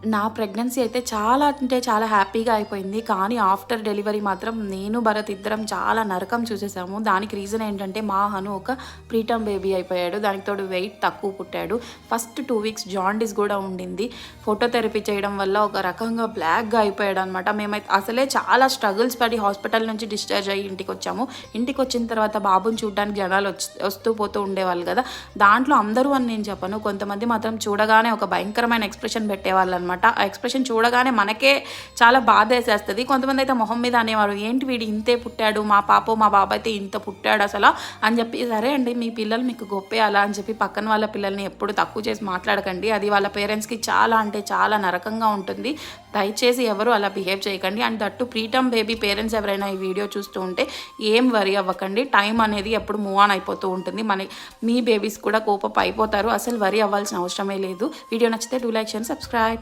నా ప్రెగ్నెన్సీ అయితే చాలా అంటే చాలా హ్యాపీగా అయిపోయింది. కానీ ఆఫ్టర్ డెలివరీ మాత్రం నేను, భరత్ ఇద్దరం చాలా నరకం చూసేసాము. దానికి రీజన్ ఏంటంటే మా హను ఒక ప్రీటర్మ్ బేబీ అయిపోయాడు. దానికి తోడు వెయిట్ తక్కువ పుట్టాడు. ఫస్ట్ 2 వీక్స్ జాండీస్ కూడా ఉండింది. ఫోటోథెరపీ చేయడం వల్ల ఒక రకంగా బ్లాక్‌గా అయిపోయాడు అనమాట. మేమైతే అసలే చాలా స్ట్రగుల్స్ పడి హాస్పిటల్ నుంచి డిశ్చార్జ్ అయ్యి ఇంటికొచ్చాము. ఇంటికొచ్చిన తర్వాత బాబుని చూడడానికి జనాలు వస్తూ పోతూ ఉండేవాళ్ళు కదా! దాంట్లో అందరూ అని నేను చెప్పను. కొంతమంది మాత్రం చూడగానే ఒక భయంకరమైన ఎక్స్‌ప్రెషన్ పెట్టేవాళ్ళు అనమాట. ఆ ఎక్స్ప్రెషన్ చూడగానే మనకే చాలా బాధేసేస్తుంది. కొంతమంది అయితే మొహం మీద అనేవారు, ఏంటి వీడు ఇంతే పుట్టాడు, మా పాప మా బాబు అయితే ఇంత పుట్టాడు అసలు అని చెప్పి. సరే అండి, మీ పిల్లలు మీకు గొప్పే అలా అని చెప్పి పక్కన వాళ్ళ పిల్లల్ని ఎప్పుడు తక్కువ చేసి మాట్లాడకండి. అది వాళ్ళ పేరెంట్స్కి చాలా అంటే చాలా నరకంగా ఉంటుంది. దయచేసి ఎవరు అలా బిహేవ్ చేయకండి. And that preterm baby parents ఎవరైనా ఈ వీడియో చూస్తూ ఉంటే ఏం వరీ అవ్వకండి. టైం అనేది ఎప్పుడు మూవ్ ఆన్ అయిపోతూ ఉంటుంది. మీ బేబీస్ కూడా కోపం అయిపోతారు. అసలు వరీ అవ్వాల్సిన అవసరమే లేదు. వీడియో నచ్చితే డూ లైక్, షేర్, సబ్స్క్రైబ్.